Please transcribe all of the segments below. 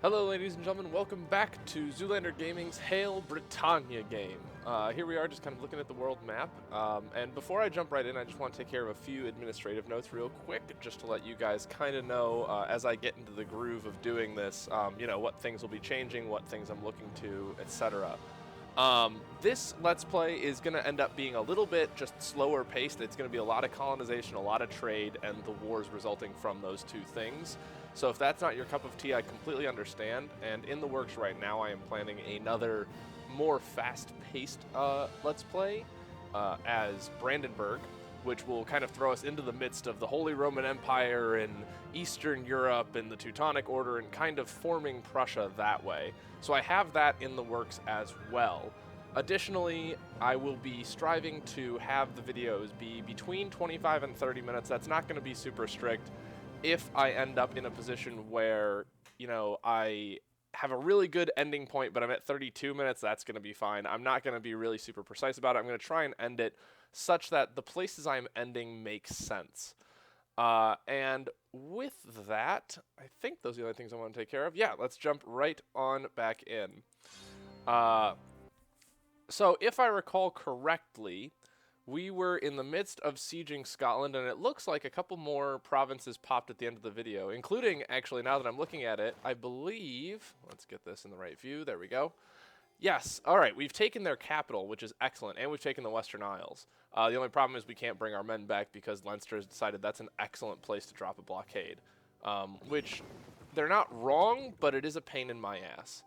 Hello ladies and gentlemen, welcome back to Zoolander Gaming's Hail Britannia game. Here we are just kind of looking at the world map, and before I jump right in, I just want to take care of a few administrative notes real quick, just to let you guys kind of know, as I get into the groove of doing this, what things will be changing, what things I'm looking to, etc. This Let's Play is going to end up being a little bit just slower paced. It's going to be a lot of colonization, a lot of trade, and the wars resulting from those two things. So if that's not your cup of tea, I completely understand. And in the works right now, I am planning another more fast-paced Let's Play as Brandenburg, which will kind of throw us into the midst of the Holy Roman Empire and Eastern Europe and the Teutonic Order and kind of forming Prussia that way. So I have that in the works as well. Additionally, I will be striving to have the videos be between 25 and 30 minutes. That's not going to be super strict. If I end up in a position where, I have a really good ending point, but I'm at 32 minutes, that's going to be fine. I'm not going to be really super precise about it. I'm going to try and end it such that the places I'm ending make sense. And with that, I think those are the other things I want to take care of. Yeah, let's jump right on back in. So if I recall correctly, we were in the midst of sieging Scotland, and it looks like a couple more provinces popped at the end of the video, including, actually, now that I'm looking at it, I believe, let's get this in the right view, there we go. Yes, all right, we've taken their capital, which is excellent, and we've taken the Western Isles. The only problem is we can't bring our men back because Leinster has decided that's an excellent place to drop a blockade, which they're not wrong, but it is a pain in my ass.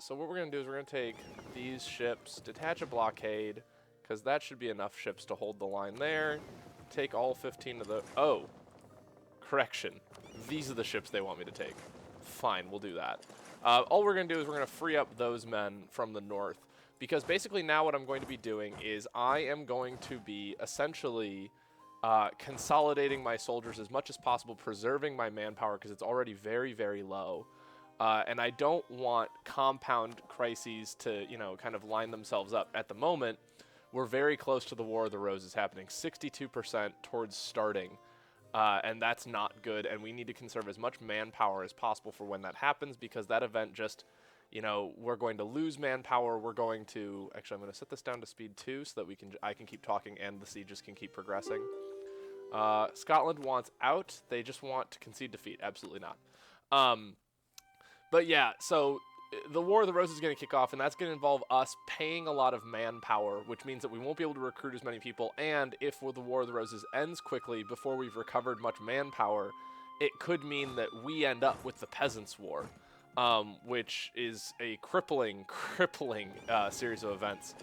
So what we're going to do is we're going to take these ships, detach a blockade, because that should be enough ships to hold the line there. Take all 15 of the... Oh, correction. These are the ships they want me to take. Fine, we'll do that. All we're going to do is we're going to free up those men from the north, because basically now what I'm going to be doing is I am going to be essentially consolidating my soldiers as much as possible, preserving my manpower because it's already very, very low. And I don't want compound crises to, kind of line themselves up. At the moment, we're very close to the War of the Roses happening, 62% towards starting. And that's not good, and we need to conserve as much manpower as possible for when that happens, because that event just, we're going to lose manpower. We're going to... Actually, I'm going to set this down to speed 2 so that I can keep talking and the sieges can keep progressing. Scotland wants out. They just want to concede defeat. Absolutely not. But yeah, so the War of the Roses is going to kick off, and that's going to involve us paying a lot of manpower, which means that we won't be able to recruit as many people, and if the War of the Roses ends quickly before we've recovered much manpower, it could mean that we end up with the Peasants' War, which is a crippling series of events.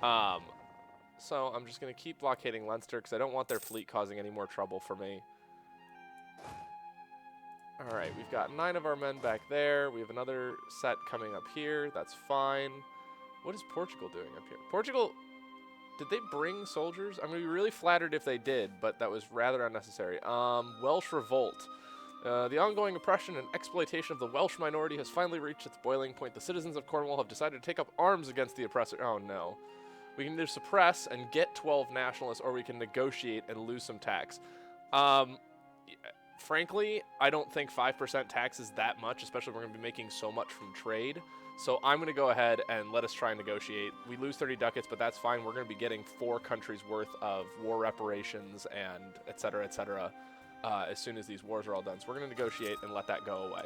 So I'm just going to keep blockading Leinster, because I don't want their fleet causing any more trouble for me. Alright, we've got 9 of our men back there. We have another set coming up here. That's fine. What is Portugal doing up here? Portugal, did they bring soldiers? I'm going to be really flattered if they did, but that was rather unnecessary. Welsh revolt. The ongoing oppression and exploitation of the Welsh minority has finally reached its boiling point. The citizens of Cornwall have decided to take up arms against the oppressor. Oh no. We can either suppress and get 12 nationalists, or we can negotiate and lose some tax. Frankly, I don't think 5% tax is that much, especially if we're going to be making so much from trade. So I'm going to go ahead and let us try and negotiate. We lose 30 ducats, but that's fine. We're going to be getting 4 countries worth of war reparations and et cetera, as soon as these wars are all done. So we're going to negotiate and let that go away.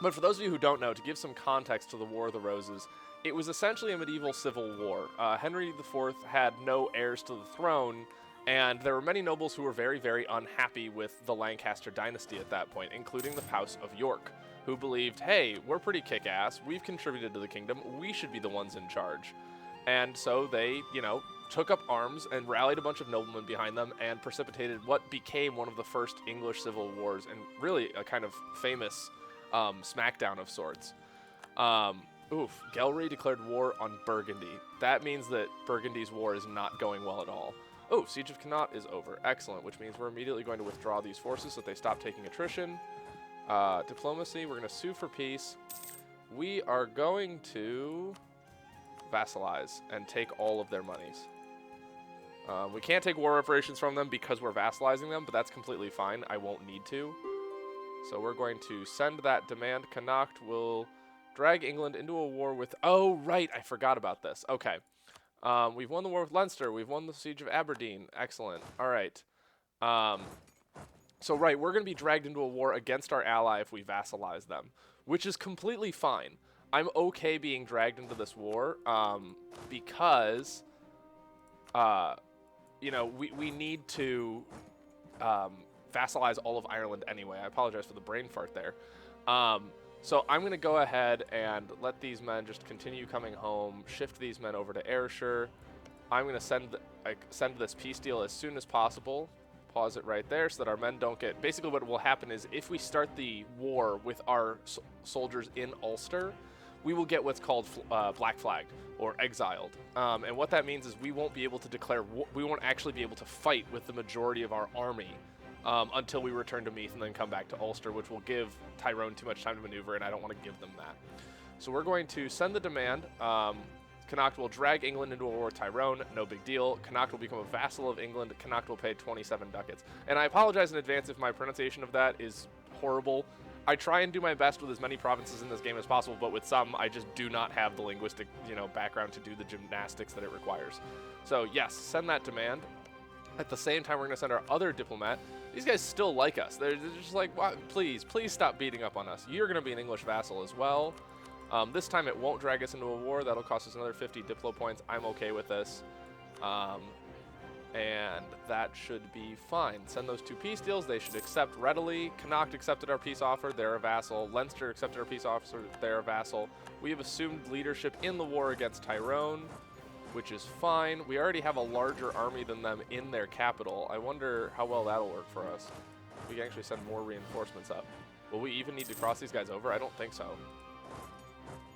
But for those of you who don't know, to give some context to the War of the Roses, it was essentially a medieval civil war. Henry IV had no heirs to the throne, and there were many nobles who were very, very unhappy with the Lancaster dynasty at that point, including the House of York, who believed, hey, we're pretty kick-ass, we've contributed to the kingdom, we should be the ones in charge. And so they, took up arms and rallied a bunch of noblemen behind them and precipitated what became one of the first English civil wars, and really a kind of famous smackdown of sorts. Gelre declared war on Burgundy. That means that Burgundy's war is not going well at all. Oh, Siege of Connaught is over. Excellent, which means we're immediately going to withdraw these forces so that they stop taking attrition. Diplomacy, we're going to sue for peace. We are going to vassalize and take all of their monies. We can't take war reparations from them because we're vassalizing them, but that's completely fine. I won't need to. So we're going to send that demand. Connacht will drag England into a war with... Oh, right, I forgot about this. Okay. We've won the war with Leinster. We've won the siege of Aberdeen. Excellent. All right. So, right, we're going to be dragged into a war against our ally if we vassalize them, which is completely fine. I'm okay being dragged into this war because, you know, we need to vassalize all of Ireland anyway. I apologize for the brain fart there. So I'm going to go ahead and let these men just continue coming home, shift these men over to Ayrshire. I'm going to send this peace deal as soon as possible. Pause it right there so that our men don't get... Basically what will happen is if we start the war with our soldiers in Ulster, we will get what's called black flagged or exiled. And what that means is we won't be able to declare... We won't actually be able to fight with the majority of our army until we return to Meath and then come back to Ulster, which will give Tyrone too much time to maneuver, and I don't want to give them that. So we're going to send the demand. Connacht will drag England into a war with Tyrone. No big deal. Connacht will become a vassal of England. Connacht will pay 27 ducats. And I apologize in advance if my pronunciation of that is horrible. I try and do my best with as many provinces in this game as possible, but with some, I just do not have the linguistic, background to do the gymnastics that it requires. So yes, send that demand. At the same time, we're going to send our other diplomat. These guys still like us. They're just like, please stop beating up on us. You're going to be an English vassal as well. This time it won't drag us into a war. That'll cost us another 50 diplo points. I'm okay with this. And that should be fine. Send those 2 peace deals. They should accept readily. Connacht accepted our peace offer. They're a vassal. Leinster accepted our peace offer. They're a vassal. We have assumed leadership in the war against Tyrone, which is fine. We already have a larger army than them in their capital. I wonder how well that'll work for us. We can actually send more reinforcements up. Will we even need to cross these guys over? I don't think so.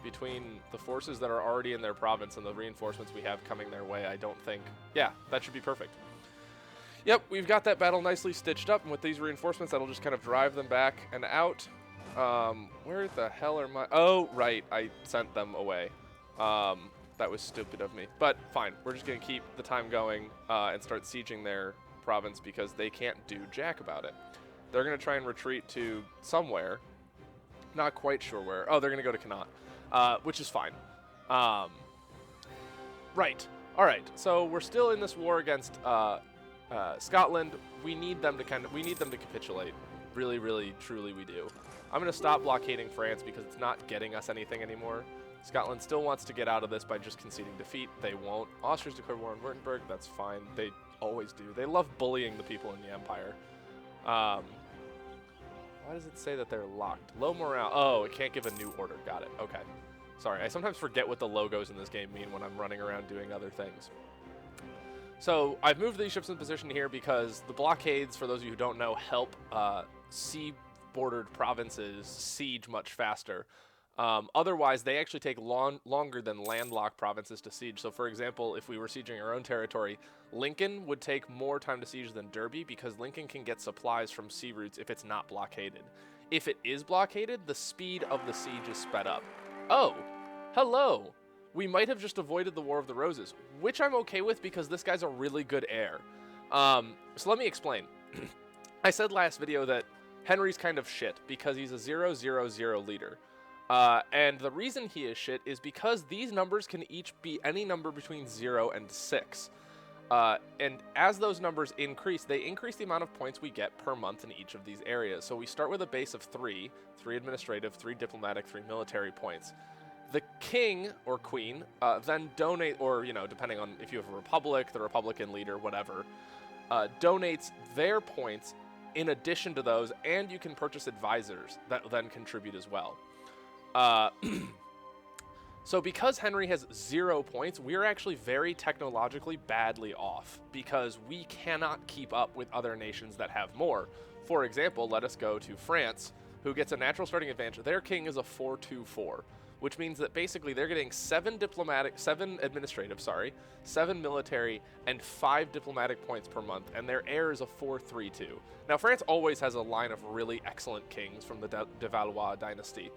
Between the forces that are already in their province and the reinforcements we have coming their way, I don't think... Yeah, that should be perfect. Yep, we've got that battle nicely stitched up, and with these reinforcements, that'll just kind of drive them back and out. Where the hell are my... Oh, right, I sent them away. That was stupid of me. But fine, we're just going to keep the time going and start sieging their province because they can't do jack about it. They're going to try and retreat to somewhere. Not quite sure where. Oh, they're going to go to Connacht. Which is fine. Right. All right. So we're still in this war against Scotland. We need them to capitulate. Really, really, truly, we do. I'm going to stop blockading France because it's not getting us anything anymore. Scotland still wants to get out of this by just conceding defeat. They won't. Austria's declared war on Württemberg. That's fine. They always do. They love bullying the people in the empire. Why does it say that they're locked? Low morale. Oh, it can't give a new order. Got it. Okay. Sorry, I sometimes forget what the logos in this game mean when I'm running around doing other things. So I've moved these ships in position here because the blockades, for those of you who don't know, help sea-bordered provinces siege much faster. Otherwise, they actually take longer than landlocked provinces to siege. So, for example, if we were sieging our own territory, Lincoln would take more time to siege than Derby because Lincoln can get supplies from sea routes if it's not blockaded. If it is blockaded, the speed of the siege is sped up. Oh, hello. We might have just avoided the War of the Roses, which I'm okay with because this guy's a really good heir. So let me explain. I said last video that Henry's kind of shit because he's a 0-0-0 leader. And the reason he is shit is because these numbers can each be any number between 0 and 6. And as those numbers increase, they increase the amount of points we get per month in each of these areas. So we start with a base of 3 administrative, 3 diplomatic, 3 military points. The king or queen then donate, or, depending on if you have a republic, the Republican leader, whatever, donates their points in addition to those, and you can purchase advisors that then contribute as well. So because Henry has 0 points, we're actually very technologically badly off because we cannot keep up with other nations that have more. For example, let us go to France, who gets a natural starting advantage. Their king is a 4-2-4, which means that basically they're getting 7 administrative, 7 military, and 5 diplomatic points per month, and their heir is a 4-3-2. Now, France always has a line of really excellent kings from the de Valois dynasty.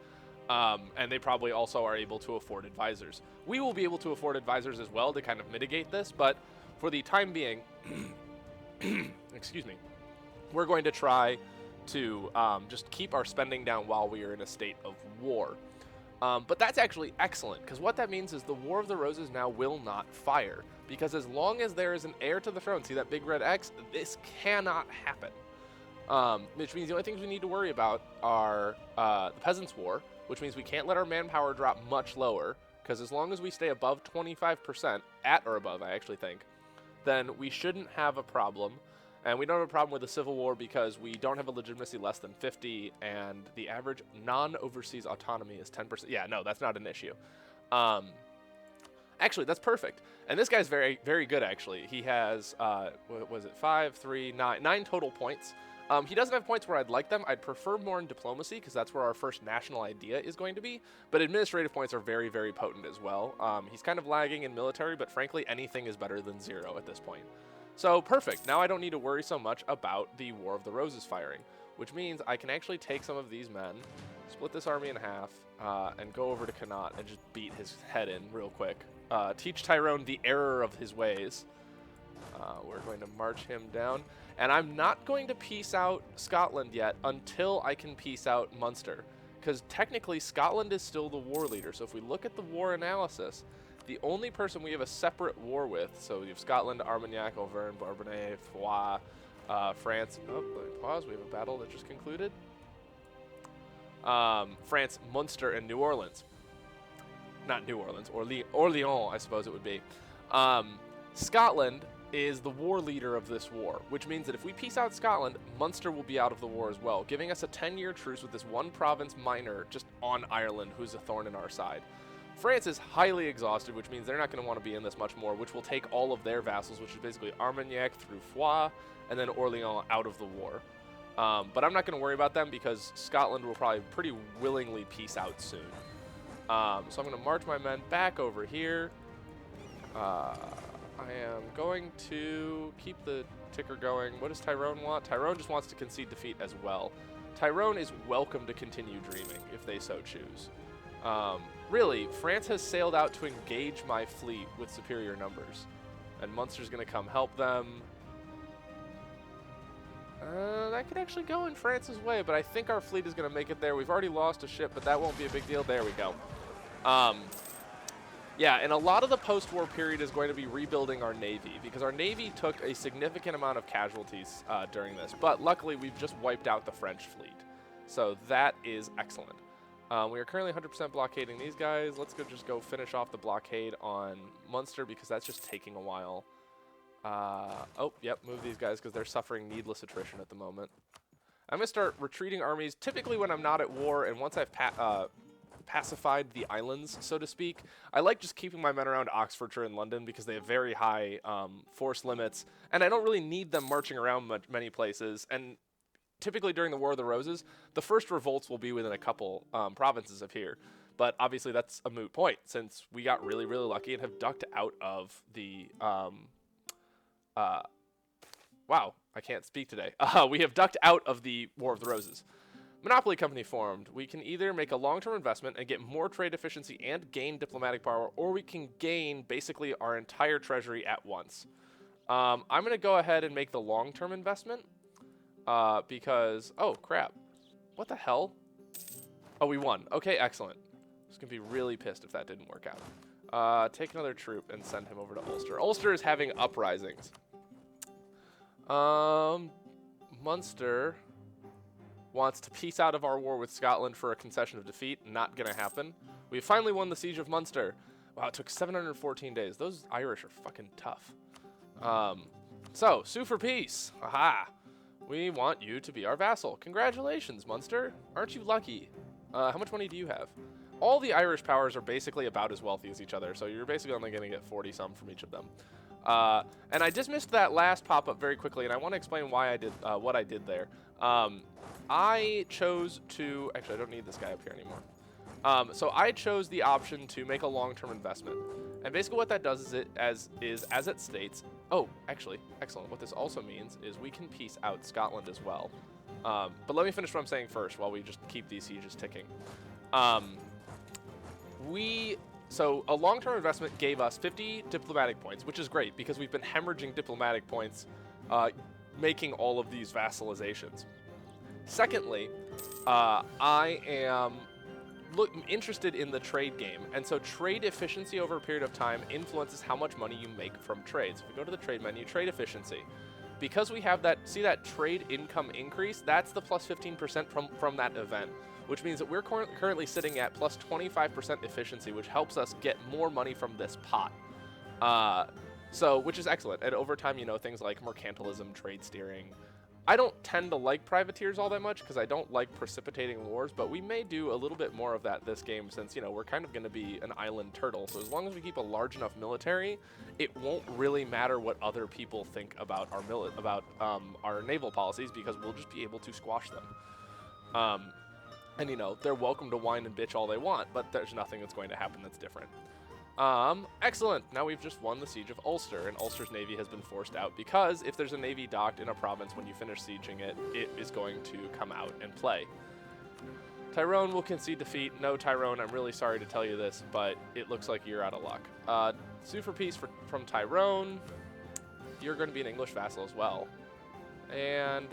And they probably also are able to afford advisors. We will be able to afford advisors as well to kind of mitigate this, but for the time being, excuse me, we're going to try to just keep our spending down while we are in a state of war. But that's actually excellent, because what that means is the War of the Roses now will not fire, because as long as there is an heir to the throne, see that big red X, this cannot happen. Which means the only things we need to worry about are the Peasants' War, which means we can't let our manpower drop much lower, because as long as we stay above 25%, at or above, I actually think, then we shouldn't have a problem. And we don't have a problem with the Civil War because we don't have a legitimacy less than 50, and the average non-overseas autonomy is 10%. Yeah, no, that's not an issue. Actually, that's perfect. And this guy's very, very good, actually. He has, what was it, 5, 3, 9, 9 total points. He doesn't have points where I'd like them. I'd prefer more in diplomacy, because that's where our first national idea is going to be. But administrative points are very, very potent as well. He's kind of lagging in military, but frankly, anything is better than 0 at this point. So perfect. Now I don't need to worry so much about the War of the Roses firing, which means I can actually take some of these men, split this army in half, and go over to Connaught and just beat his head in real quick. Teach Tyrone the error of his ways. We're going to march him down. And I'm not going to peace out Scotland yet until I can peace out Munster, because technically Scotland is still the war leader. So if we look at the war analysis, the only person we have a separate war with, so you have Scotland, Armagnac, Auvergne, Bourbonnais, Foix, France. Oh, pause. We have a battle that just concluded. France, Munster, and New Orleans. Not New Orleans, Orleans, I suppose it would be. Scotland is the war leader of this war, which means that if we peace out Scotland, Munster will be out of the war as well, giving us a 10-year truce with this one province minor just on Ireland who's a thorn in our side. France is highly exhausted, which means they're not going to want to be in this much more, which will take all of their vassals, which is basically Armagnac through Foix, and then Orleans out of the war. But I'm not going to worry about them because Scotland will probably pretty willingly peace out soon. So I'm going to march my men back over here. I am going to keep the ticker going. What does Tyrone want? Tyrone just wants to concede defeat as well. Tyrone is welcome to continue dreaming if they so choose. Really, France has sailed out to engage my fleet with superior numbers, and Munster's going to come help them. That could actually go in France's way, but I think our fleet is going to make it there. We've already lost a ship, but that won't be a big deal. There we go. Yeah, and a lot of the post-war period is going to be rebuilding our navy, because our navy took a significant amount of casualties during this, but luckily we've just wiped out the French fleet, so that is excellent. We are currently 100% blockading these guys. Let's just go finish off the blockade on Munster, because that's just taking a while. Oh, yep, move these guys because they're suffering needless attrition at the moment. I'm going to start retreating armies, typically when I'm not at war, and once I've pacified the islands, so to speak. I like just keeping my men around Oxfordshire and London because they have very high force limits, and I don't really need them marching around many places. And typically during the War of the Roses, the first revolts will be within a couple provinces of here. But obviously that's a moot point, since we got really, really lucky and have ducked out of the... wow, I can't speak today. We have ducked out of the War of the Roses. Monopoly company formed. We can either make a long-term investment and get more trade efficiency and gain diplomatic power, or we can gain basically our entire treasury at once. I'm going to go ahead and make the long-term investment. Because, oh crap, what the hell? Oh, we won. Okay, excellent. I was gonna be really pissed if that didn't work out. Take another troop and send him over to Ulster. Ulster is having uprisings. Munster wants to peace out of our war with Scotland for a concession of defeat. Not gonna happen. We finally won the siege of Munster. Wow, it took 714 days. Those Irish are fucking tough. So, sue for peace. Aha. We want you to be our vassal. Congratulations, Munster. Aren't you lucky? How much money do you have? All the Irish powers are basically about as wealthy as each other, so you're basically only going to get 40-some from each of them. And I dismissed that last pop-up very quickly, and I want to explain why I did what I did there. I chose to... Actually, I don't need this guy up here anymore. So I chose the option to make a long-term investment. And basically what that does is, as it states... Oh, actually, excellent. What this also means is we can peace out Scotland as well. But let me finish what I'm saying first while we just keep these sieges ticking. So a long-term investment gave us 50 diplomatic points, which is great because we've been hemorrhaging diplomatic points making all of these vassalizations. Secondly, I am interested in the trade game, and so trade efficiency over a period of time influences how much money you make from trades. If we go to the trade menu, trade efficiency, because we have that, see that trade income increase, that's the plus 15% from that event, which means that we're currently sitting at plus 25% efficiency, which helps us get more money from this pot. So, which is excellent. And over time, you know, things like mercantilism, trade steering. I don't tend to like privateers all that much because I don't like precipitating wars, but we may do a little bit more of that this game since, you know, we're kind of going to be an island turtle. So as long as we keep a large enough military, it won't really matter what other people think about our naval policies because we'll just be able to squash them. And, you know, they're welcome to whine and bitch all they want, but there's nothing that's going to happen that's different. Excellent. Now we've just won the siege of Ulster, and Ulster's navy has been forced out because if there's a navy docked in a province when you finish sieging it, it is going to come out and play. Tyrone will concede defeat. No, Tyrone, I'm really sorry to tell you this, but it looks like you're out of luck. Sue for peace from Tyrone. You're going to be an English vassal as well. And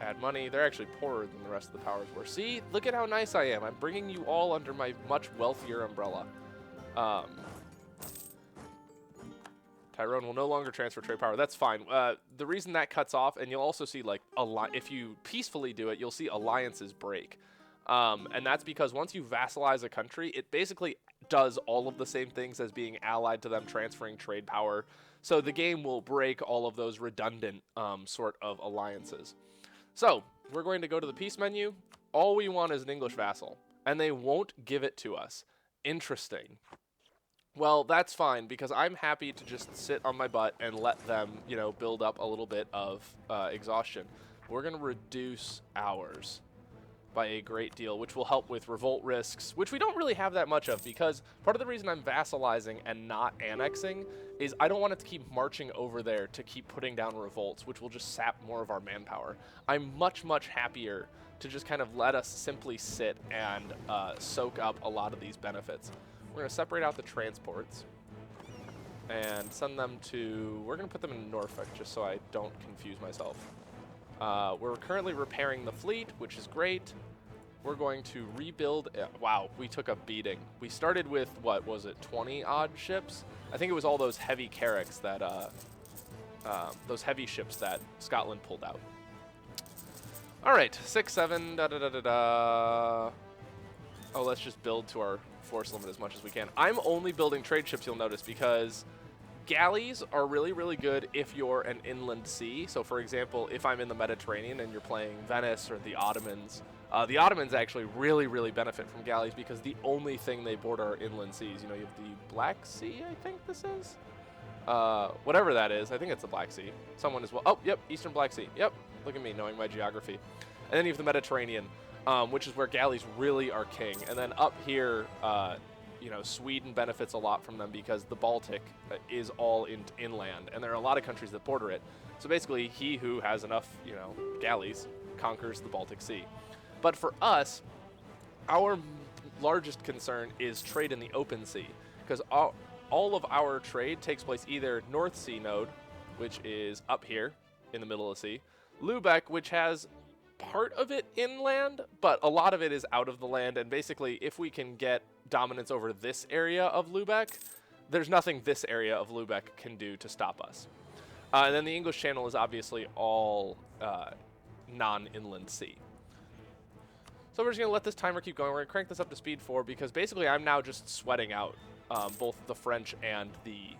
add money. They're actually poorer than the rest of the powers were. See, look at how nice I am. I'm bringing you all under my much wealthier umbrella. Tyrone will no longer transfer trade power. That's fine. The reason that cuts off, and you'll also see, like, if you peacefully do it, you'll see alliances break. And that's because once you vassalize a country, it basically does all of the same things as being allied to them, transferring trade power. So the game will break all of those redundant sort of alliances. So we're going to go to the peace menu. All we want is an English vassal, and they won't give it to us. Interesting. Well, that's fine, because I'm happy to just sit on my butt and let them, you know, build up a little bit of exhaustion. We're going to reduce ours by a great deal, which will help with revolt risks, which we don't really have that much of, because part of the reason I'm vassalizing and not annexing is I don't want it to keep marching over there to keep putting down revolts, which will just sap more of our manpower. I'm much, much happier to just kind of let us simply sit and soak up a lot of these benefits. We're going to separate out the transports and send them to, we're going to put them in Norfolk just so I don't confuse myself. We're currently repairing the fleet, which is great. We're going to rebuild. Wow, we took a beating. We started with, what was it, 20 odd ships? I think it was all those heavy carracks that, those heavy ships that Scotland pulled out. All right, 6, 7, da-da-da-da-da. Oh, let's just build to our force limit as much as we can. I'm only building trade ships, you'll notice, because galleys are really, really good if you're an inland sea. So, for example, if I'm in the Mediterranean and you're playing Venice or the Ottomans actually really, really benefit from galleys because the only thing they board are inland seas. You know, you have the Black Sea, I think this is. Whatever that is, I think it's the Black Sea. Someone as well. Oh, yep, Eastern Black Sea. Yep, look at me knowing my geography. And then you have the Mediterranean, which is where galleys really are king. And then up here, you know, Sweden benefits a lot from them because the Baltic is all inland, and there are a lot of countries that border it. So basically, he who has enough, you know, galleys conquers the Baltic Sea. But for us, our largest concern is trade in the open sea, because all of our trade takes place either North Sea node, which is up here in the middle of the sea, Lubeck, which has part of it inland, but a lot of it is out of the land, and basically, if we can get dominance over this area of Lubeck, there's nothing this area of Lubeck can do to stop us. And then the English Channel is obviously all non-inland sea. So we're just going to let this timer keep going. We're going to crank this up to speed 4 because basically I'm now just sweating out both the French and the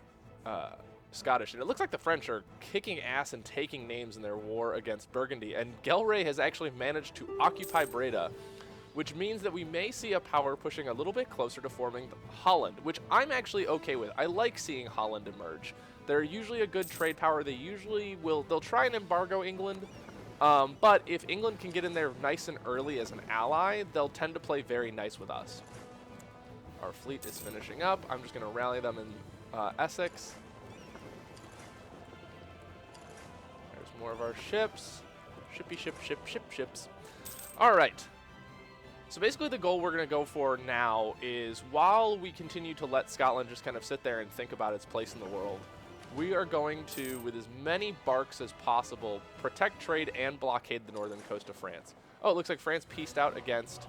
Scottish. And it looks like the French are kicking ass and taking names in their war against Burgundy. And Gelre has actually managed to occupy Breda, which means that we may see a power pushing a little bit closer to forming Holland, which I'm actually okay with. I like seeing Holland emerge. They're usually a good trade power. They'll try and embargo England, but if England can get in there nice and early as an ally, they'll tend to play very nice with us. Our fleet is finishing up. I'm just going to rally them in Essex. There's more of our ships. Ships. All right. So basically the goal we're going to go for now is while we continue to let Scotland just kind of sit there and think about its place in the world, we are going to, with as many barks as possible, protect trade and blockade the northern coast of France. Oh, it looks like France pieced out against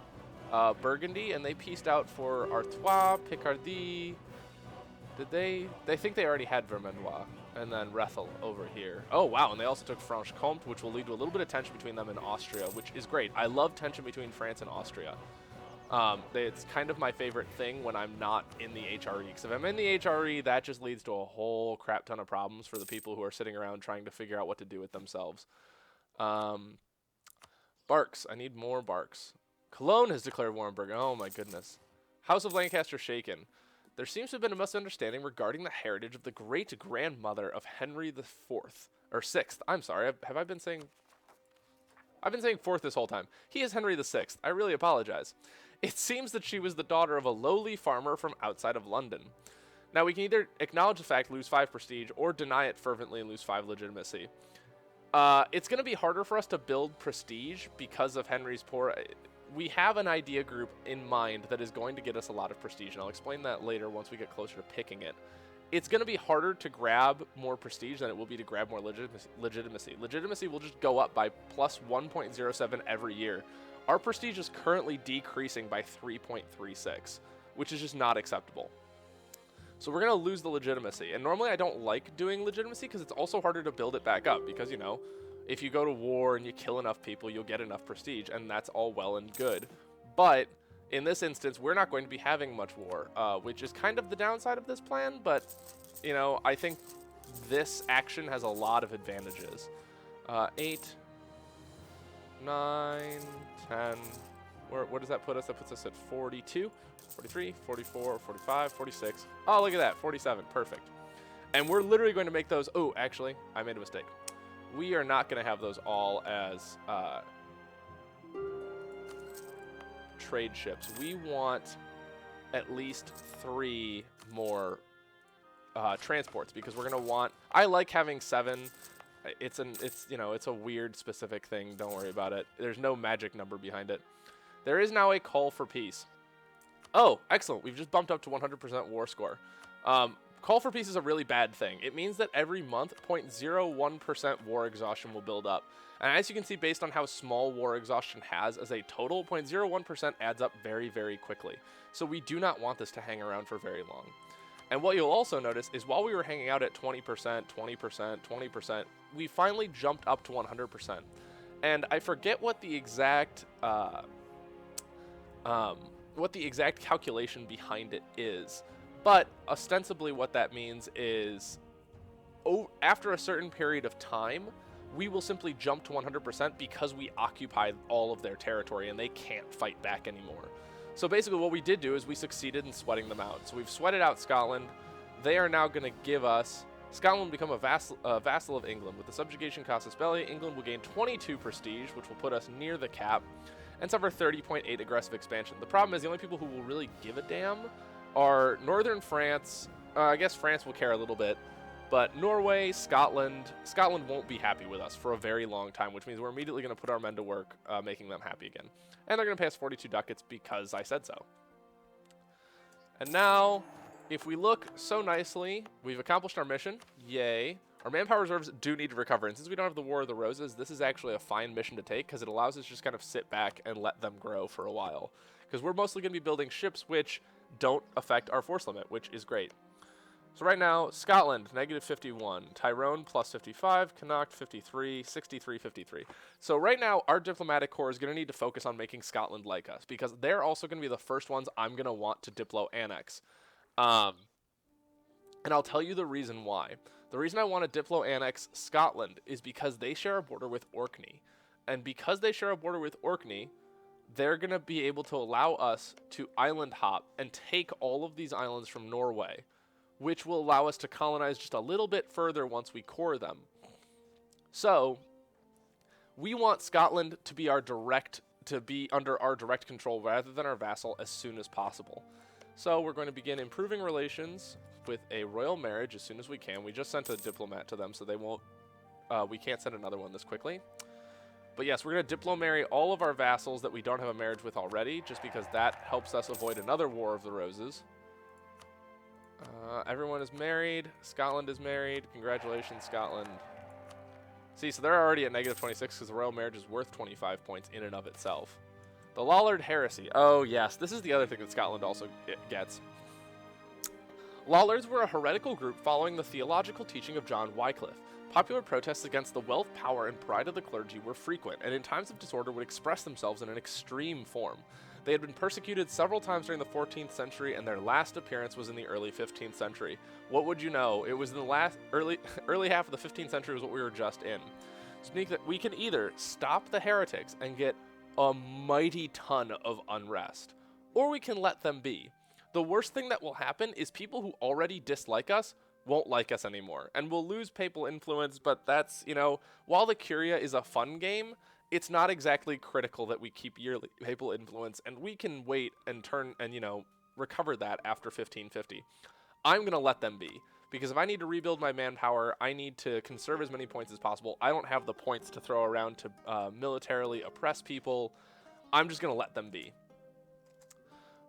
Burgundy, and they pieced out for Artois, Picardy. Did they? They think they already had Vermandois, and then Rethel over here. Oh, wow, and they also took Franche-Comté, which will lead to a little bit of tension between them and Austria, which is great. I love tension between France and Austria. It's kind of my favorite thing when I'm not in the HRE, because if I'm in the HRE, that just leads to a whole crap ton of problems for the people who are sitting around trying to figure out what to do with themselves. Barks. I need more barks. Cologne has declared war on Burgundy. Oh my goodness. House of Lancaster shaken. There seems to have been a misunderstanding regarding the heritage of the great-grandmother of Henry IV. Or 6th. I'm sorry. Have I been saying... I've been saying 4th this whole time. He is Henry VI. I really apologize. It seems that she was the daughter of a lowly farmer from outside of London. Now, we can either acknowledge the fact, lose 5 prestige, or deny it fervently and lose 5 legitimacy. It's going to be harder for us to build prestige because of Henry's poor... We have an idea group in mind that is going to get us a lot of prestige, and I'll explain that later once we get closer to picking it. It's going to be harder to grab more prestige than it will be to grab more legitimacy. Legitimacy will just go up by plus 1.07 every year. Our prestige is currently decreasing by 3.36, which is just not acceptable. So we're going to lose the legitimacy. And normally I don't like doing legitimacy because it's also harder to build it back up because, you know, if you go to war and you kill enough people, you'll get enough prestige, and that's all well and good. But in this instance, we're not going to be having much war, which is kind of the downside of this plan, but, you know, I think this action has a lot of advantages. 8, 9, 10, where does that put us? That puts us at 42, 43, 44, 45, 46. Oh, look at that, 47, perfect. And we're literally going to make those, oh, actually, I made a mistake. We are not going to have those all as trade ships. We want at least 3 more transports because we're going to want... I like having 7. It's you know, it's a weird specific thing. Don't worry about it. There's no magic number behind it. There is now a call for peace. Oh, excellent. We've just bumped up to 100% war score. Call for peace is a really bad thing. It means that every month, 0.01% war exhaustion will build up. And as you can see, based on how small war exhaustion has as a total, 0.01% adds up very, very quickly. So we do not want this to hang around for very long. And what you'll also notice is while we were hanging out at 20%, 20%, 20%, we finally jumped up to 100%. And I forget what the exact calculation behind it is. But ostensibly what that means is after a certain period of time, we will simply jump to 100% because we occupied all of their territory and they can't fight back anymore. So basically what we did do is we succeeded in sweating them out. So we've sweated out Scotland. They are now going to give us... Scotland will become a vassal of England. With the subjugation casus belli, England will gain 22 prestige, which will put us near the cap, and suffer 30.8 aggressive expansion. The problem is the only people who will really give a damn are northern France. I guess France will care a little bit, but Norway, Scotland won't be happy with us for a very long time, which means we're immediately going to put our men to work making them happy again. And they're going to pay us 42 ducats because I said so. And now, if we look so nicely, we've accomplished our mission. Yay. Our manpower reserves do need to recover, and since we don't have the War of the Roses, this is actually a fine mission to take because it allows us to just kind of sit back and let them grow for a while. Because we're mostly going to be building ships which don't affect our force limit, which is great. So right now, Scotland, -51. Tyrone, +55. Connaught, 53. 63, 53. So right now, our diplomatic corps is going to need to focus on making Scotland like us, because they're also going to be the first ones I'm going to want to diplo-annex. And I'll tell you the reason why. The reason I want to diplo-annex Scotland is because they share a border with Orkney. And because they share a border with Orkney, they're going to be able to allow us to island hop and take all of these islands from Norway, which will allow us to colonize just a little bit further once we core them. So, we want Scotland to be under our direct control rather than our vassal as soon as possible. So we're going to begin improving relations with a royal marriage as soon as we can. We just sent a diplomat to them, so they won't. We can't send another one this quickly. But yes, we're going to diplo-marry all of our vassals that we don't have a marriage with already, just because that helps us avoid another War of the Roses. Everyone is married. Scotland is married. Congratulations, Scotland. See, so they're already at negative 26 because the royal marriage is worth 25 points in and of itself. The Lollard heresy. Oh, yes. This is the other thing that Scotland also gets. Lollards were a heretical group following the theological teaching of John Wycliffe. Popular protests against the wealth, power, and pride of the clergy were frequent, and in times of disorder would express themselves in an extreme form. They had been persecuted several times during the 14th century, and their last appearance was in the early 15th century. What would you know? It was in the early half of the 15th century was what we were just in. So we can either stop the heretics and get a mighty ton of unrest, or we can let them be. The worst thing that will happen is people who already dislike us won't like us anymore, and we'll lose papal influence, but that's, you know, while the Curia is a fun game, it's not exactly critical that we keep yearly papal influence, and we can wait and turn and, you know, recover that after 1550. I'm going to let them be, because if I need to rebuild my manpower, I need to conserve as many points as possible. I don't have the points to throw around to militarily oppress people. I'm just going to let them be.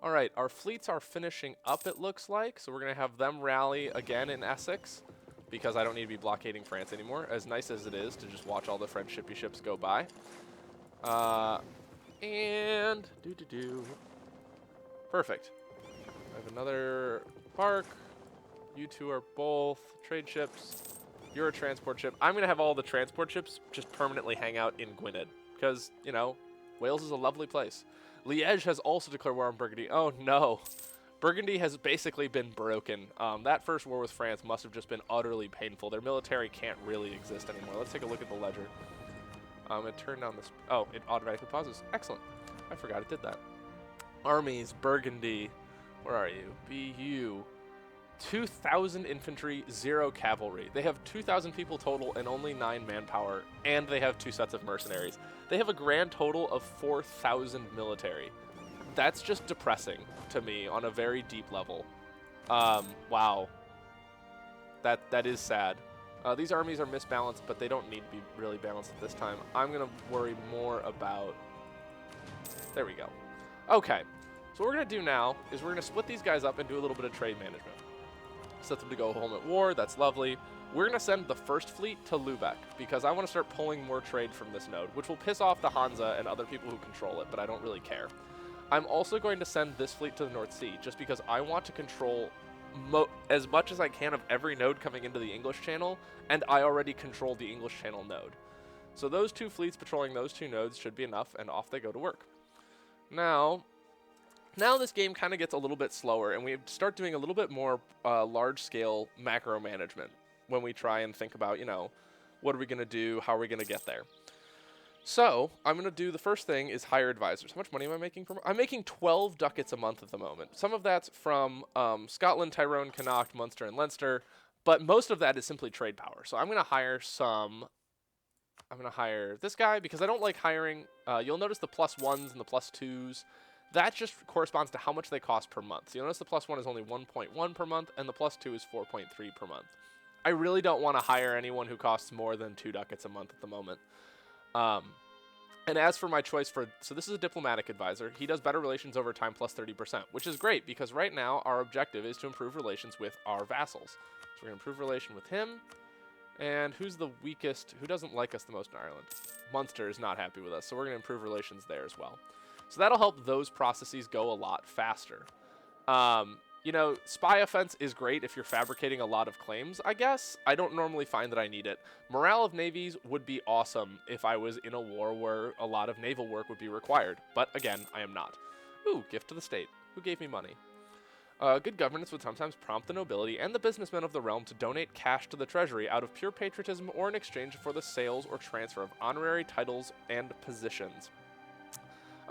All right, our fleets are finishing up, it looks like, so we're going to have them rally again in Essex, because I don't need to be blockading France anymore, as nice as it is to just watch all the French shippy ships go by. And perfect. I have another park. You two are both trade ships. You're a transport ship. I'm going to have all the transport ships just permanently hang out in Gwynedd, because, you know, Wales is a lovely place. Liège has also declared war on Burgundy. Oh, no. Burgundy has basically been broken. That first war with France must have just been utterly painful. Their military can't really exist anymore. Let's take a look at the ledger. It turned down this. Oh, it automatically pauses. Excellent. I forgot it did that. Armies, Burgundy. Where are you? BU. 2,000 infantry, 0 cavalry. They have 2,000 people total and only 9 manpower, and they have 2 sets of mercenaries. They have a grand total of 4,000 military. That's just depressing to me on a very deep level. Wow. That is sad. These armies are misbalanced, but they don't need to be really balanced at this time. I'm going to worry more about... There we go. Okay. So what we're going to do now is we're going to split these guys up and do a little bit of trade management. Set them to go home at war. That's lovely. We're going to send the first fleet to Lubeck because I want to start pulling more trade from this node, which will piss off the Hansa and other people who control it, but I don't really care. I'm also going to send this fleet to the North Sea just because I want to control as much as I can of every node coming into the English Channel, and I already control the English Channel node. So those 2 fleets patrolling those 2 nodes should be enough, and off they go to work. Now this game kind of gets a little bit slower, and we start doing a little bit more large-scale macro management when we try and think about, you know, what are we going to do, how are we going to get there. So I'm going to do the first thing is hire advisors. How much money am I making per month? I'm making 12 ducats a month at the moment. Some of that's from Scotland, Tyrone, Connaught, Munster, and Leinster, but most of that is simply trade power. So I'm going to hire this guy because I don't like hiring. You'll notice the +1s and the +2s. That just corresponds to how much they cost per month. So you'll notice the +1 is only 1.1 per month, and the +2 is 4.3 per month. I really don't want to hire anyone who costs more than 2 ducats a month at the moment. And as for my choice so this is a diplomatic advisor. He does better relations over time plus 30%, which is great because right now our objective is to improve relations with our vassals. So we're going to improve relation with him. And who's the weakest? Who doesn't like us the most in Ireland? Munster is not happy with us, so we're going to improve relations there as well. So that'll help those processes go a lot faster. You know, spy offense is great if you're fabricating a lot of claims, I guess. I don't normally find that I need it. Morale of navies would be awesome if I was in a war where a lot of naval work would be required. But again, I am not. Ooh, gift to the state. Who gave me money? Good governance would sometimes prompt the nobility and the businessmen of the realm to donate cash to the treasury out of pure patriotism or in exchange for the sales or transfer of honorary titles and positions.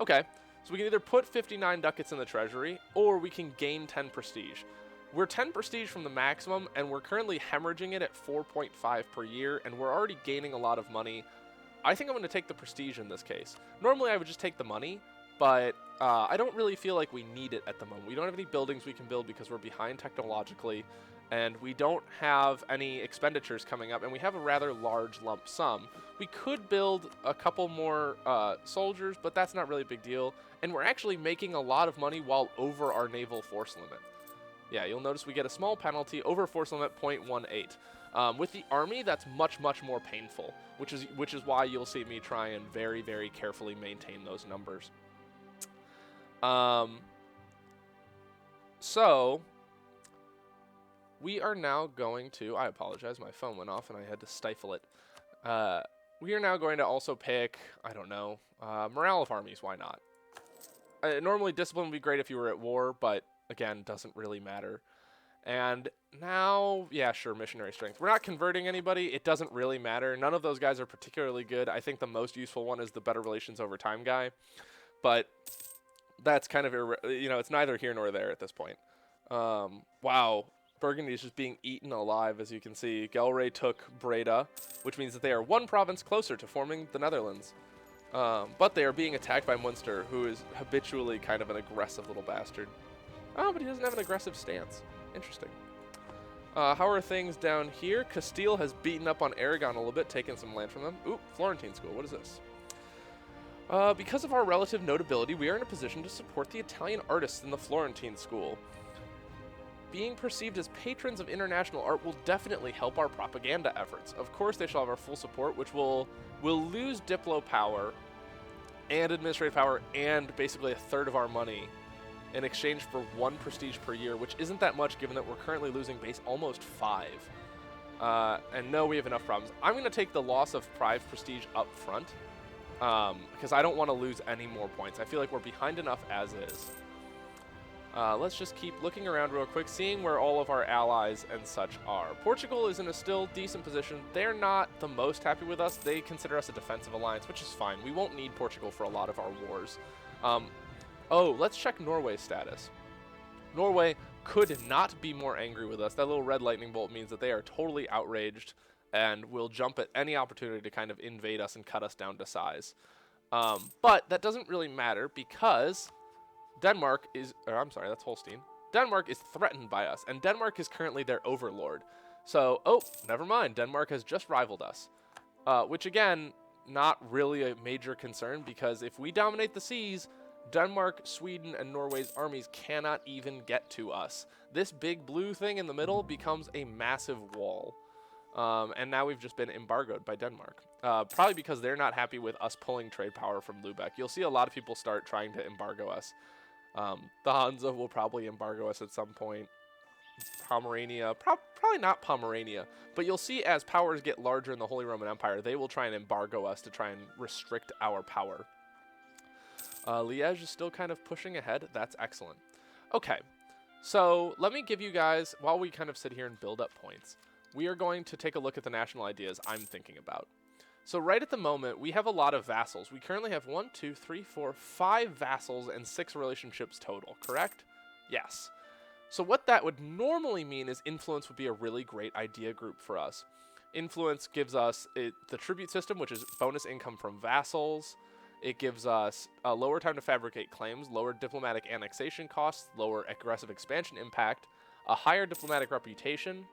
Okay. So we can either put 59 ducats in the treasury, or we can gain 10 prestige. We're 10 prestige from the maximum, and we're currently hemorrhaging it at 4.5 per year, and we're already gaining a lot of money. I think I'm going to take the prestige in this case. Normally I would just take the money, but I don't really feel like we need it at the moment. We don't have any buildings we can build because we're behind technologically, and we don't have any expenditures coming up, and we have a rather large lump sum. We could build a couple more soldiers, but that's not really a big deal, and we're actually making a lot of money while over our naval force limit. Yeah, you'll notice we get a small penalty over force limit 0.18. With the army, that's much more painful, which is why you'll see me try and very, very carefully maintain those numbers. So we are now going to, I apologize, my phone went off and I had to stifle it. We are now going to also pick, I don't know, morale of armies, why not? Normally discipline would be great if you were at war, but again, doesn't really matter. And now, yeah, sure, missionary strength. We're not converting anybody. It doesn't really matter. None of those guys are particularly good. I think the most useful one is the better relations over time guy. But that's kind of, it's neither here nor there at this point. Wow. Burgundy is just being eaten alive, as you can see. Gelre took Breda, which means that they are one province closer to forming the Netherlands. But they are being attacked by Munster, who is habitually kind of an aggressive little bastard. Oh, but he doesn't have an aggressive stance. Interesting. How are things down here? Castile has beaten up on Aragon a little bit, taken some land from them. Ooh, Florentine school. What is this? Because of our relative notability, we are in a position to support the Italian artists in the Florentine school. Being perceived as patrons of international art will definitely help our propaganda efforts. Of course, they shall have our full support, which will lose Diplo power and administrative power and basically a third of our money in exchange for 1 prestige per year, which isn't that much given that we're currently losing base almost 5. And no, we have enough problems. I'm going to take the loss of 5 prestige up front because I don't want to lose any more points. I feel like we're behind enough as is. Let's just keep looking around real quick, seeing where all of our allies and such are. Portugal is in a still decent position. They're not the most happy with us. They consider us a defensive alliance, which is fine. We won't need Portugal for a lot of our wars. Oh, let's check Norway's status. Norway could not be more angry with us. That little red lightning bolt means that they are totally outraged and will jump at any opportunity to kind of invade us and cut us down to size. But that doesn't really matter because Denmark is, or I'm sorry, that's Holstein. Denmark is threatened by us, and Denmark is currently their overlord. So, oh, never mind. Denmark has just rivaled us, which again, not really a major concern because if we dominate the seas, Denmark, Sweden, and Norway's armies cannot even get to us. This big blue thing in the middle becomes a massive wall. And now we've just been embargoed by Denmark. Probably because they're not happy with us pulling trade power from Lübeck. You'll see a lot of people start trying to embargo us. The Hansa will probably embargo us at some point. Pomerania, probably not Pomerania. But you'll see as powers get larger in the Holy Roman Empire, they will try and embargo us to try and restrict our power. Liège is still kind of pushing ahead. That's excellent. Okay, so let me give you guys, while we kind of sit here and build up points, we are going to take a look at the national ideas I'm thinking about. So right at the moment, we have a lot of vassals. We currently have 1, 2, 3, 4, 5 vassals and 6 relationships total, correct? Yes. So what that would normally mean is influence would be a really great idea group for us. Influence gives us the tribute system, which is bonus income from vassals. It gives us a lower time to fabricate claims, lower diplomatic annexation costs, lower aggressive expansion impact, a higher diplomatic reputation,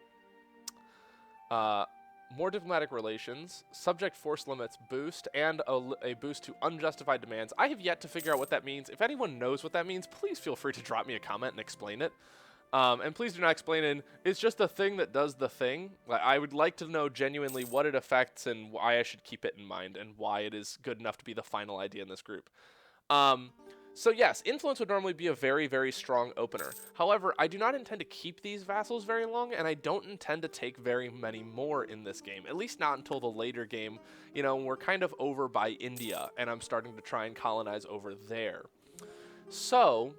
more diplomatic relations, subject force limits boost, and a boost to unjustified demands. I have yet to figure out what that means. If anyone knows what that means, please feel free to drop me a comment and explain it. And please do not explain it. It's just a thing that does the thing. I would like to know genuinely what it affects and why I should keep it in mind and why it is good enough to be the final idea in this group. So yes, influence would normally be a very, very strong opener. However, I do not intend to keep these vassals very long, and I don't intend to take very many more in this game, at least not until the later game. You know, we're kind of over by India, and I'm starting to try and colonize over there. So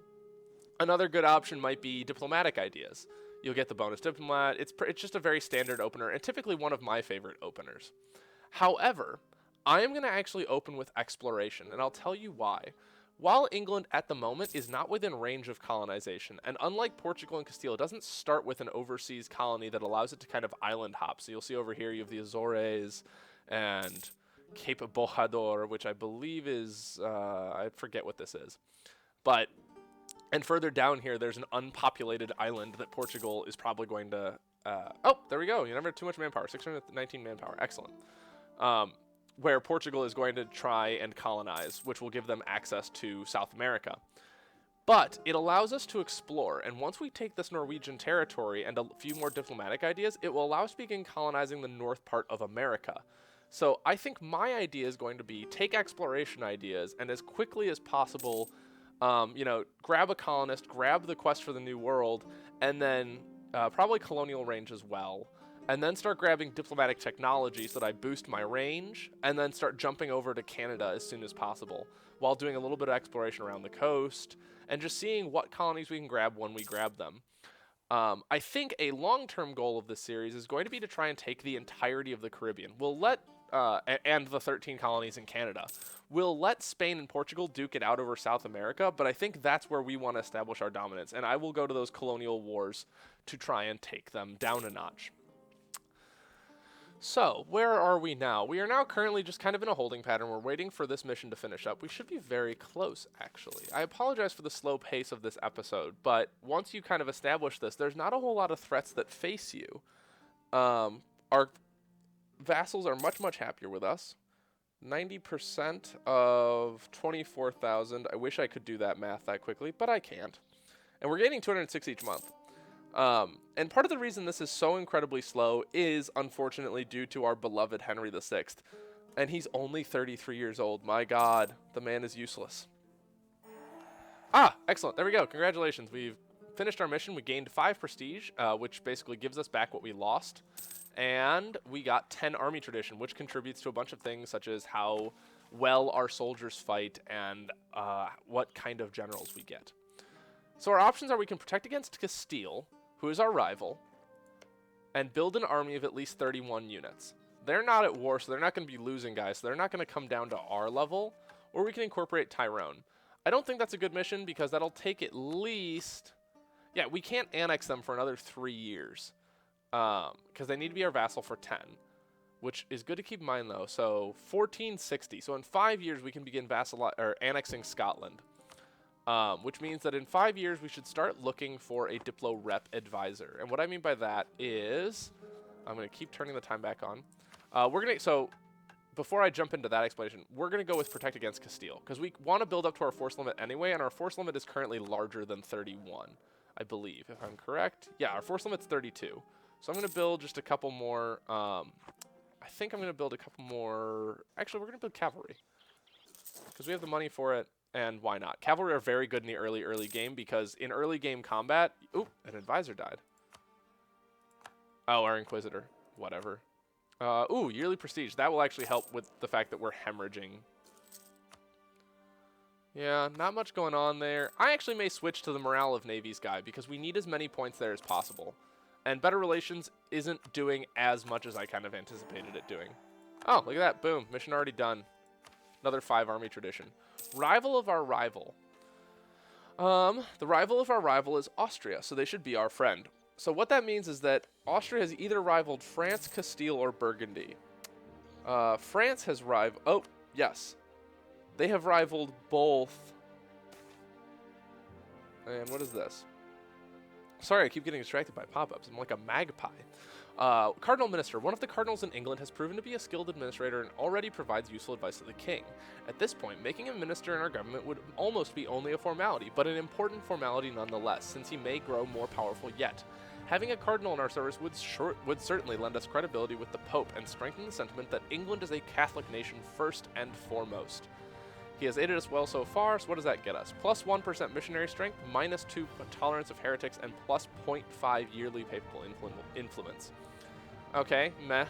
another good option might be diplomatic ideas. You'll get the bonus diplomat. It's just a very standard opener, and typically one of my favorite openers. However, I am going to actually open with exploration, and I'll tell you why. While England at the moment is not within range of colonization, and unlike Portugal and Castile, it doesn't start with an overseas colony that allows it to kind of island hop. So you'll see over here you have the Azores and Cape Bojador, which I believe is, I forget what this is. But, and further down here, there's an unpopulated island that Portugal is probably going to, oh, there we go. You never have too much manpower, 619 manpower, excellent. Where Portugal is going to try and colonize, which will give them access to South America. But it allows us to explore, and once we take this Norwegian territory and a few more diplomatic ideas, it will allow us to begin colonizing the north part of America. So I think my idea is going to be take exploration ideas and as quickly as possible, you know, grab a colonist, grab the quest for the New World, and then probably colonial range as well. And then start grabbing diplomatic technology so that I boost my range, and then start jumping over to Canada as soon as possible, while doing a little bit of exploration around the coast, and just seeing what colonies we can grab when we grab them. I think a long-term goal of this series is going to be to try and take the entirety of the Caribbean. We'll let, and the 13 colonies in Canada. We'll let Spain and Portugal duke it out over South America, but I think that's where we want to establish our dominance, and I will go to those colonial wars to try and take them down a notch. So, where are we now? We are now currently just kind of in a holding pattern. We're waiting for this mission to finish up. We should be very close, actually. I apologize for the slow pace of this episode, but once you kind of establish this, there's not a whole lot of threats that face you. Our vassals are much, much happier with us. 90% of 24,000. I wish I could do that math that quickly, but I can't. And we're gaining 206 each month. And part of the reason this is so incredibly slow is, unfortunately, due to our beloved Henry VI. And he's only 33 years old. My God, the man is useless. Ah, excellent. There we go. Congratulations. We've finished our mission. We gained 5 prestige, which basically gives us back what we lost. And we got 10 army tradition, which contributes to a bunch of things, such as how well our soldiers fight and what kind of generals we get. So our options are we can protect against Castile, who is our rival, and build an army of at least 31 units. They're not at war, so they're not going to be losing guys, so they're not going to come down to our level, or we can incorporate Tyrone. I don't think that's a good mission because that'll take at least... Yeah, we can't annex them for another 3 years because they need to be our vassal for 10, which is good to keep in mind, though. So 1460. So in 5 years, we can begin annexing Scotland. Which means that in 5 years, we should start looking for a Diplo Rep advisor. And what I mean by that is, I'm going to keep turning the time back on. So before I jump into that explanation, we're going to go with Protect Against Castile, because we want to build up to our force limit anyway, and our force limit is currently larger than 31, I believe, if I'm correct. Yeah, our force limit's 32. So I'm going to build just a couple more, I think I'm going to build a couple more, actually, we're going to build cavalry, because we have the money for it. And why not? Cavalry are very good in the early game because in early game combat... Oop, an advisor died. Oh, our Inquisitor. Whatever. Ooh, yearly prestige. That will actually help with the fact that we're hemorrhaging. Yeah, not much going on there. I actually may switch to the Morale of Navies guy because we need as many points there as possible. And Better Relations isn't doing as much as I kind of anticipated it doing. Oh, look at that. Boom. Mission already done. Another 5 army tradition. Rival of our rival. The rival of our rival is Austria, so they should be our friend. So what that means is that Austria has either rivaled France, Castile, or Burgundy. France has rivaled... Oh, yes. They have rivaled both. And what is this? Sorry, I keep getting distracted by pop-ups. I'm like a magpie. Cardinal Minister. One of the cardinals in England has proven to be a skilled administrator and already provides useful advice to the king. At this point, making him minister in our government would almost be only a formality, but an important formality nonetheless, since he may grow more powerful yet. Having a cardinal in our service would certainly lend us credibility with the Pope and strengthen the sentiment that England is a Catholic nation first and foremost. He has aided us well so far, so what does that get us? Plus 1% missionary strength, minus 2 tolerance of heretics, and plus 0.5 yearly papal influence. Okay, meh.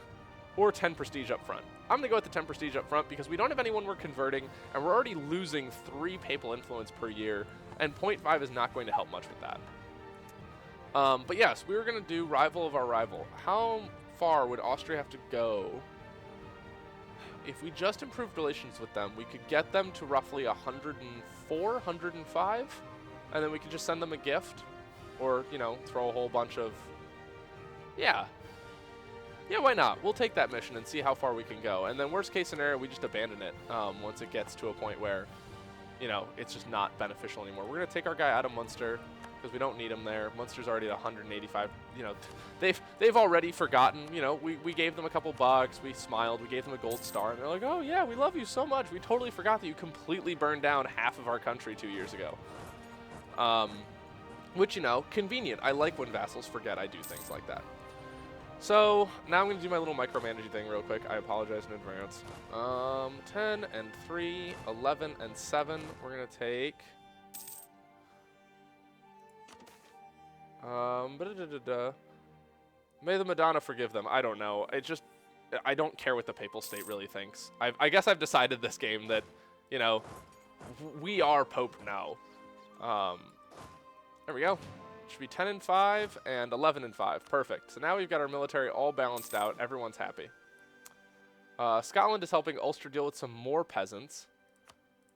Or 10 prestige up front. I'm going to go with the 10 prestige up front because we don't have anyone we're converting, and we're already losing 3 papal influence per year, and 0.5 is not going to help much with that. But yes, we were going to do rival of our rival. How far would Austria have to go? If we just improved relations with them, we could get them to roughly 104, 105, and then we could just send them a gift, or, you know, throw a whole bunch of... Yeah, why not? We'll take that mission and see how far we can go. And then worst case scenario, we just abandon it once it gets to a point where, you know, it's just not beneficial anymore. We're going to take our guy out of Munster because we don't need him there. Munster's already at 185. You know, they've already forgotten. You know, we gave them a couple bucks. We smiled. We gave them a gold star. And they're like, oh, yeah, we love you so much. We totally forgot that you completely burned down half of our country 2 years ago. Which, you know, convenient. I like when vassals forget I do things like that. So, now I'm going to do my little micromanaging thing real quick. I apologize in advance. 10 and 3, 11 and 7. We're going to take... May the Madonna forgive them. I don't know. It just... I don't care what the Papal State really thinks. I guess I've decided this game that, you know, we are Pope now. There we go. Should be 10 and 5 and 11 and 5. Perfect. So now we've got our military all balanced out. Everyone's happy. Scotland is helping Ulster deal with some more peasants.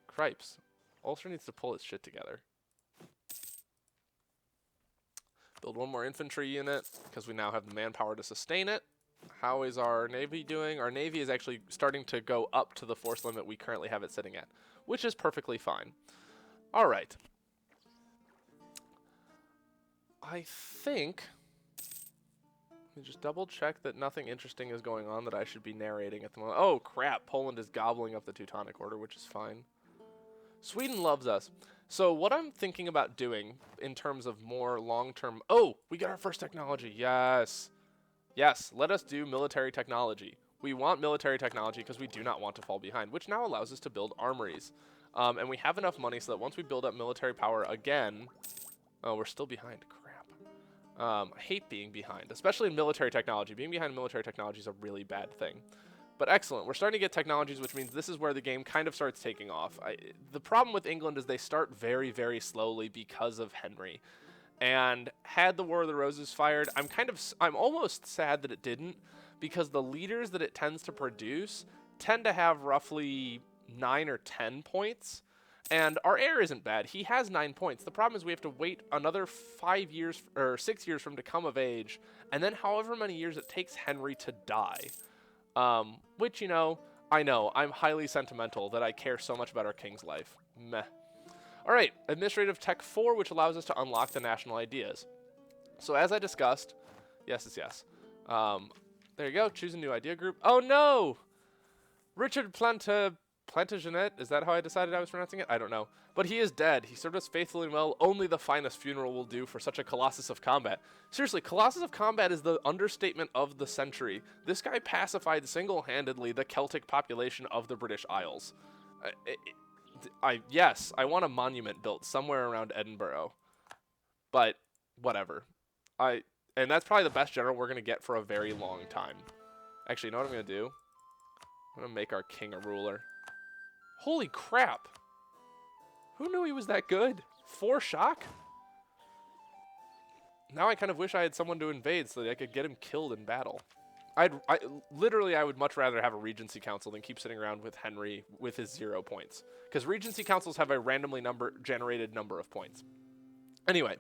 Cripes. Ulster needs to pull its shit together. Build one more infantry unit because we now have the manpower to sustain it. How is our navy doing? Our navy is actually starting to go up to the force limit we currently have it sitting at, which is perfectly fine. All right. I think, let me just double check that nothing interesting is going on that I should be narrating at the moment. Oh crap, Poland is gobbling up the Teutonic Order, which is fine. Sweden loves us. So what I'm thinking about doing in terms of more long-term, oh, we got our first technology, yes. Yes, let us do military technology. We want military technology because we do not want to fall behind, which now allows us to build armories. And we have enough money so that once we build up military power again, oh, we're still behind. I hate being behind, especially in military technology. Being behind in military technology is a really bad thing. But excellent. We're starting to get technologies, which means this is where the game kind of starts taking off. The problem with England is they start very, very slowly because of Henry. And had the War of the Roses fired, I'm almost sad that it didn't, because the leaders that it tends to produce tend to have roughly 9 or 10 points. And our heir isn't bad. He has 9 points. The problem is we have to wait another 5 years or 6 years for him to come of age, and then however many years it takes Henry to die. Which, you know, I know, I'm highly sentimental that I care so much about our king's life. Meh. All right, Administrative Tech 4, which allows us to unlock the national ideas. So as I discussed, yes is yes. There you go, choose a new idea group. Oh no! Richard Plantagenet, is that how I decided I was pronouncing it? I don't know. But he is dead. He served us faithfully and well. Only the finest funeral will do for such a Colossus of Combat. Seriously, Colossus of Combat is the understatement of the century. This guy pacified single-handedly the Celtic population of the British Isles. Yes, I want a monument built somewhere around Edinburgh. But, whatever. And that's probably the best general we're going to get for a very long time. Actually, you know what I'm going to do? I'm going to make our king a ruler. Holy crap! Who knew he was that good? 4 shock? Now I kind of wish I had someone to invade so that I could get him killed in battle. Literally, I would much rather have a Regency Council than keep sitting around with Henry with his 0 points. Because Regency Councils have a randomly generated number of points. Anyway,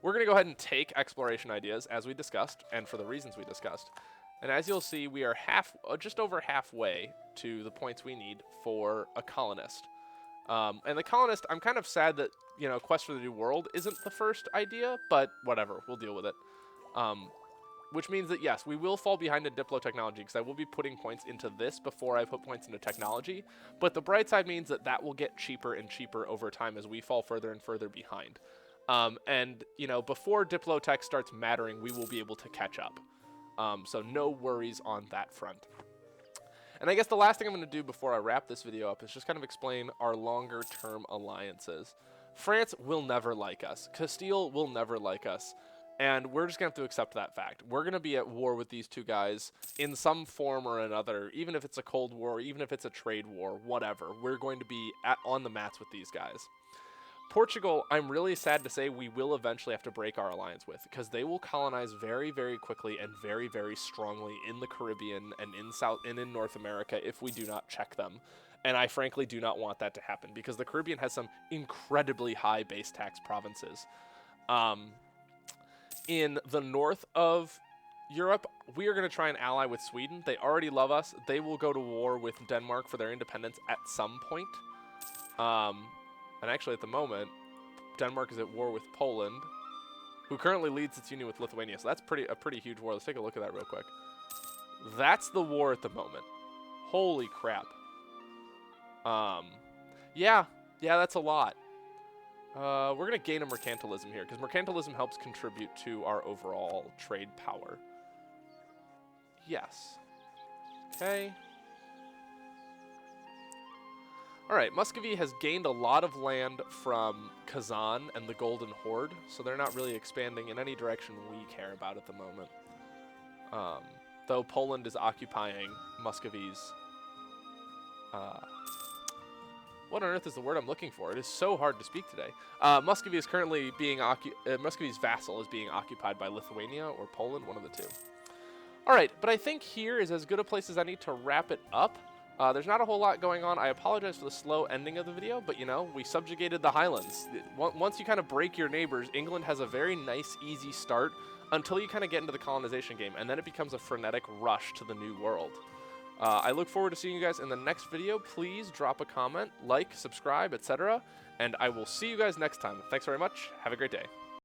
we're going to go ahead and take exploration ideas, as we discussed, and for the reasons we discussed. And as you'll see, we are just over halfway to the points we need for a colonist. And the colonist, I'm kind of sad that, you know, Quest for the New World isn't the first idea, but whatever, we'll deal with it. Which means that, yes, we will fall behind in Diplo technology, because I will be putting points into this before I put points into technology. But the bright side means that that will get cheaper and cheaper over time as we fall further and further behind. And, you know, before Diplo tech starts mattering, we will be able to catch up. So no worries on that front. And I guess the last thing I'm going to do before I wrap this video up is just kind of explain our longer term alliances. France will never like us. Castile will never like us. And we're just going to have to accept that fact. We're going to be at war with these two guys in some form or another, even if it's a Cold War, even if it's a trade war, whatever. We're going to be on the mats with these guys. Portugal, I'm really sad to say we will eventually have to break our alliance with, because they will colonize very, very quickly and very, very strongly in the Caribbean and in North America if we do not check them. And I frankly do not want that to happen, because the Caribbean has some incredibly high base tax provinces. In the north of Europe, we are going to try and ally with Sweden. They already love us. They will go to war with Denmark for their independence at some point. And actually, at the moment, Denmark is at war with Poland, who currently leads its union with Lithuania. So that's a pretty huge war. Let's take a look at that real quick. That's the war at the moment. Holy crap. Yeah, that's a lot. We're going to gain a mercantilism here, because mercantilism helps contribute to our overall trade power. Yes. Okay. Alright, Muscovy has gained a lot of land from Kazan and the Golden Horde, so they're not really expanding in any direction we care about at the moment. Though Poland is occupying Muscovy's... what on earth is the word I'm looking for? It is so hard to speak today. Muscovy is currently being Muscovy's vassal is being occupied by Lithuania or Poland, one of the two. Alright, but I think here is as good a place as any to wrap it up. There's not a whole lot going on. I apologize for the slow ending of the video, but you know, we subjugated the Highlands. Once you kind of break your neighbors, England has a very nice, easy start until you kind of get into the colonization game, and then it becomes a frenetic rush to the new world. I look forward to seeing you guys in the next video. Please drop a comment, like, subscribe, etc., and I will see you guys next time. Thanks very much. Have a great day.